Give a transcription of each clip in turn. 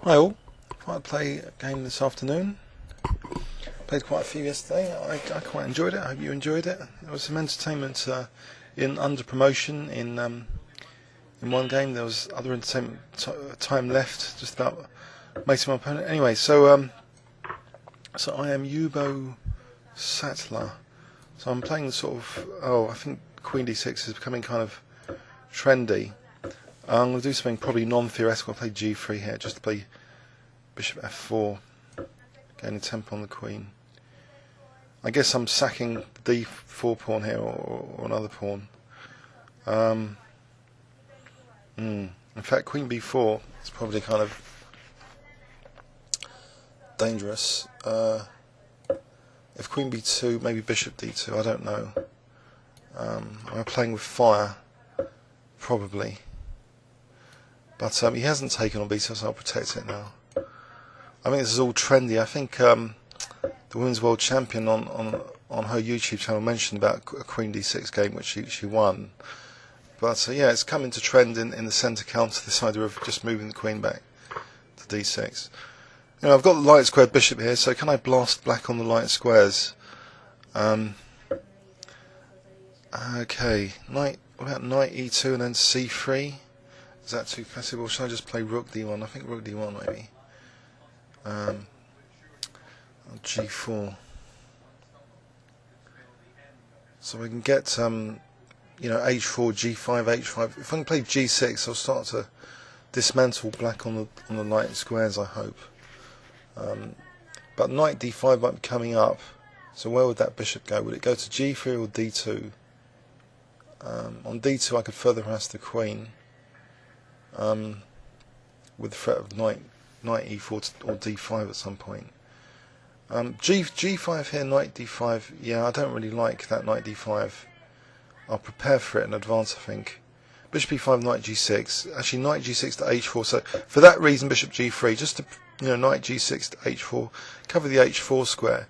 Hi all, I'd play a game this afternoon. Played quite a few yesterday. I quite enjoyed it. I hope you enjoyed it. There was some entertainment in under promotion in one game. There was other entertainment time left, just about making my opponent. Anyway, so I am UBO-SATLAH. So I'm playing sort of, I think Queen D6 is becoming kind of trendy. I'm going to do something probably non-theoretical. I'll play G3 here, just to play Bishop F4, gaining tempo on the Queen. I guess I'm sacking the D4 pawn here, or another pawn. In fact, Queen B4 is probably kind of dangerous. If Queen B2, maybe Bishop D2, I don't know. I'm playing with fire, probably. But he hasn't taken on B6, so I'll protect it now. I think this is all trendy. I think the Women's World Champion on her YouTube channel mentioned about a Queen D6 game which she won. But yeah, it's come into trend in the centre counter, this idea of just moving the Queen back to D6. You know, I've got the light squared bishop here, so can I blast black on the light squares? Okay, what about knight E2 and then C3? Is that too passive, or should I just play rook D1? I think rook D1 maybe. G4. So we can get H4, G5, H5. If I can play G6, I'll start to dismantle black on the light squares, I hope. But knight D5 might be coming up. So where would that bishop go? Would it go to G3 or D2? On D2 I could further harass the Queen. With the threat of knight E4 or D5 at some point. G5 here, knight D5. Yeah, I don't really like that knight D5. I'll prepare for it in advance, I think. Bishop E5, knight G6. Actually, knight G6 to H4. So for that reason, Bishop G3, just to knight G6 to H4, cover the H4 square.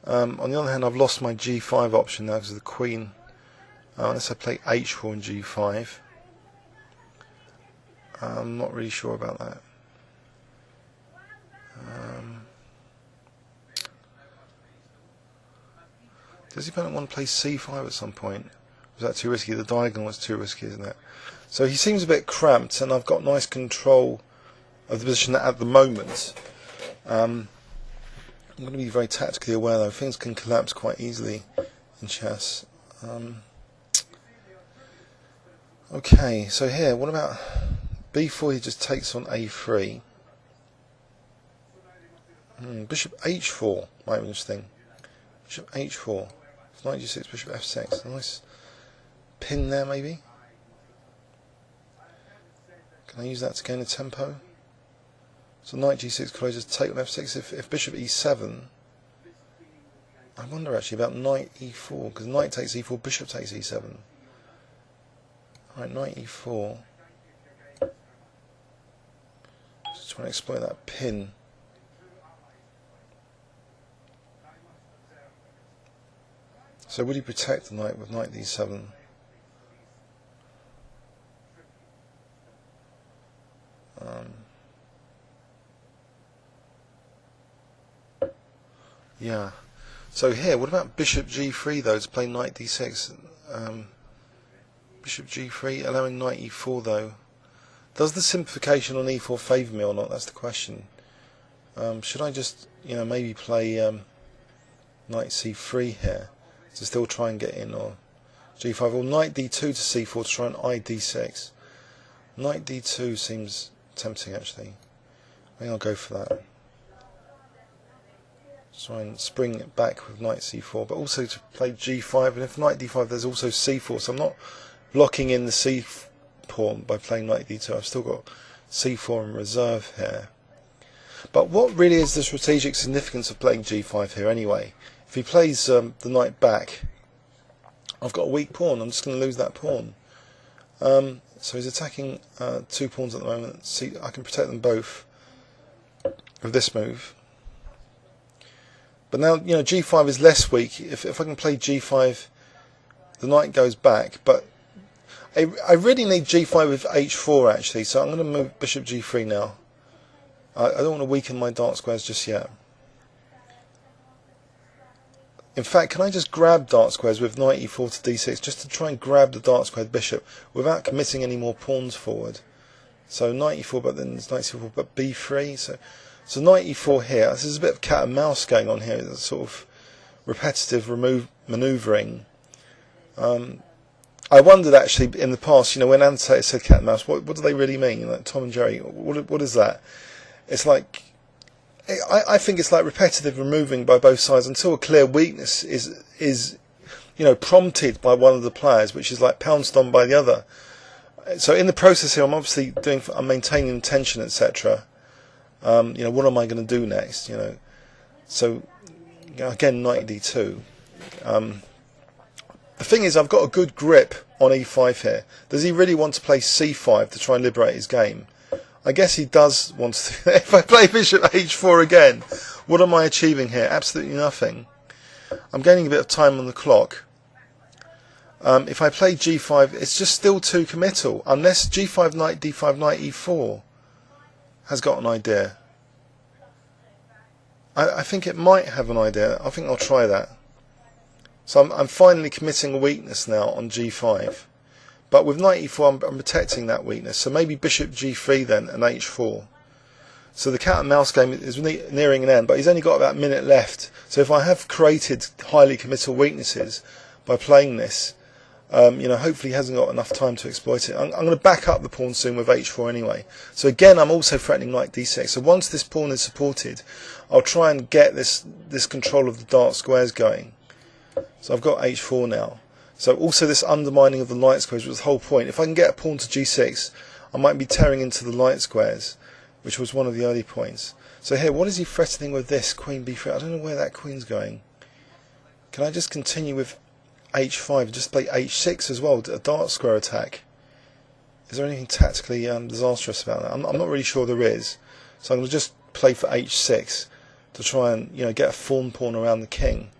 On the other hand, I've lost my G5 option now because of the Queen. Unless I play H4 and G5. I'm not really sure about that. Does the opponent want to play C5 at some point? Was that too risky? The diagonal was too risky, isn't it? So he seems a bit cramped, and I've got nice control of the position at the moment. I'm going to be very tactically aware, though. Things can collapse quite easily in chess. Okay, so here, what about B4? He just takes on A3. Bishop H4 might be interesting. Bishop H4. Knight G6, Bishop F6. A nice pin there, maybe. Can I use that to gain a tempo? So Knight G6, could I just take on F6? If Bishop E7, I wonder actually about Knight E4, because Knight takes E4, Bishop takes E7. Alright, Knight E4. Just trying to exploit that pin. So would he protect the knight with Knight D7? Yeah. So here, what about Bishop G3 though, to play Knight D6? Bishop G3, allowing Knight E4 though. Does the simplification on E4 favour me or not? That's the question. Should I just, maybe play Knight C3 here to still try and get in, or G5, or Knight D2 to C4 to try and ID6. Knight D2 seems tempting actually. I think I'll go for that. Try and spring it back with Knight C4, but also to play G5, and if Knight D5 there's also C4, so I'm not blocking in the C pawn by playing Knight D2. I've still got C4 in reserve here. But what really is the strategic significance of playing G5 here anyway? If he plays the knight back, I've got a weak pawn. I'm just going to lose that pawn. So he's attacking 2 pawns at the moment. See, I can protect them both with this move. But now, G5 is less weak. If I can play G5, the knight goes back. But I really need G5 with H4 actually. So I'm going to move Bishop G3 now. I don't want to weaken my dark squares just yet. In fact, can I just grab dark squares with knight e4 to d6 just to try and grab the dark squared bishop without committing any more pawns forward? So knight e4, but then there's knight c4, but b3. So knight e4 here. This is a bit of cat and mouse going on here. It's sort of repetitive manoeuvring. I wondered actually in the past, you know, when annotators said cat and mouse, what do they really mean? Like Tom and Jerry, what is that? It's like, I think it's like repetitive removing by both sides until a clear weakness is you know, prompted by one of the players, which is like pounced on by the other. So in the process here, I'm obviously I'm maintaining tension, etc. You know, what am I going to do next? You know, so you know, again, knight d2. The thing is, I've got a good grip on e5 here. Does he really want to play c5 to try and liberate his game? I guess he does want to. If I play bishop h4 again, what am I achieving here? Absolutely nothing. I'm gaining a bit of time on the clock. If I play g5, it's just still too committal, unless g5 knight d5 knight e4 has got an idea. I think it might have an idea. I think I'll try that. So I'm finally committing a weakness now on g5. But with knight e4, I'm protecting that weakness. So maybe bishop g3 then and h4. So the cat and mouse game is nearing an end, but he's only got about a minute left. So if I have created highly committal weaknesses by playing this, you know, hopefully he hasn't got enough time to exploit it. I'm going to back up the pawn soon with h4 anyway. So again, I'm also threatening knight d6. So once this pawn is supported, I'll try and get this control of the dark squares going. So I've got h4 now. So also this undermining of the light squares was the whole point. If I can get a pawn to g6, I might be tearing into the light squares, which was one of the early points. So here, what is he threatening with this? Queen b3. I don't know where that queen's going. Can I just continue with h5 and just play h6 as well, a dark square attack? Is there anything tactically disastrous about that? I'm not really sure there is. So I'm going to just play for h6 to try and, you know, get a fawn pawn around the king.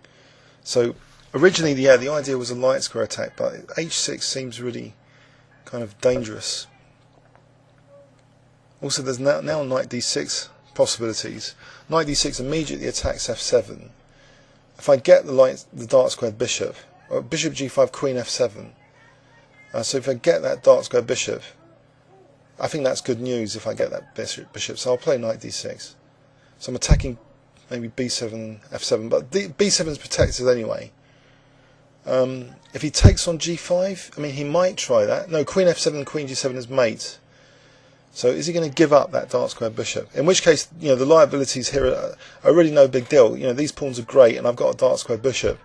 So originally, yeah, the idea was a light square attack, but h6 seems really kind of dangerous. Also, there's now knight d6 possibilities. Knight d6 immediately attacks f7. If I get the dark squared bishop, or bishop g5, queen f7. So if I get that dark squared bishop, I think that's good news if I get that bishop. So I'll play knight d6. So I'm attacking maybe b7, f7, but b7 is protected anyway. If he takes on g5, I mean, he might try that. No, queen f7, queen g7 is mate. So is he going to give up that dark square bishop? In which case, you know, the liabilities here are really no big deal. You know, these pawns are great, and I've got a dark square bishop.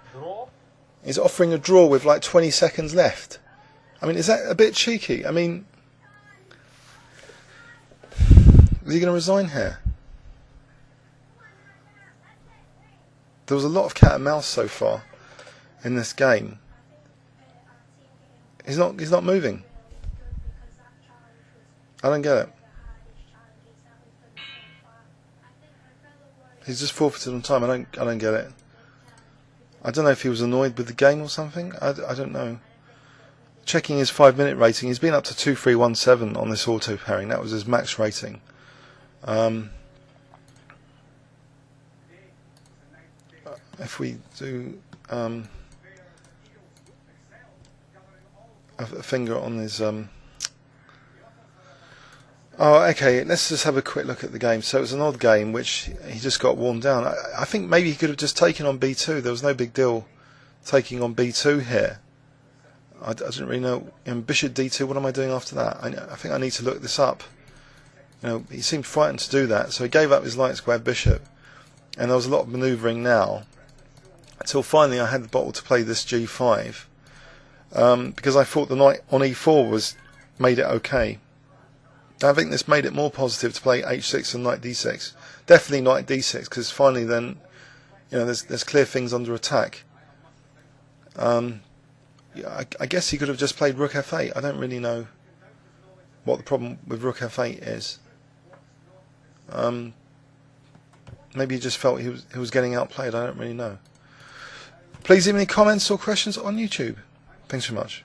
He's offering a draw with like 20 seconds left. I mean, is that a bit cheeky? I mean, is he going to resign here? There was a lot of cat and mouse so far in this game. He's not moving. I don't get it. He's just forfeited on time. I don't get it. I don't know if he was annoyed with the game or something. I don't know. Checking his 5-minute rating, he's been up to 2317 on this auto pairing. That was his max rating. If we do a finger on his oh, okay, let's just have a quick look at the game. So it was an odd game which he just got worn down. I think maybe he could have just taken on b2. There was no big deal taking on b2 here. I didn't really know. Bishop d2, what am I doing after that? I think I need to look this up. You know, he seemed frightened to do that, so he gave up his light squared bishop. And there was a lot of manoeuvring now, until finally I had the bottle to play this g5, because I thought the knight on e4 made it okay. I think this made it more positive to play h6 and knight d6. Definitely knight d6, because finally then, you know, there's clear things under attack. Yeah, I guess he could have just played rook f8. I don't really know what the problem with rook f8 is. Maybe he just felt he was getting outplayed. I don't really know. Please leave any comments or questions on YouTube. Thanks so much.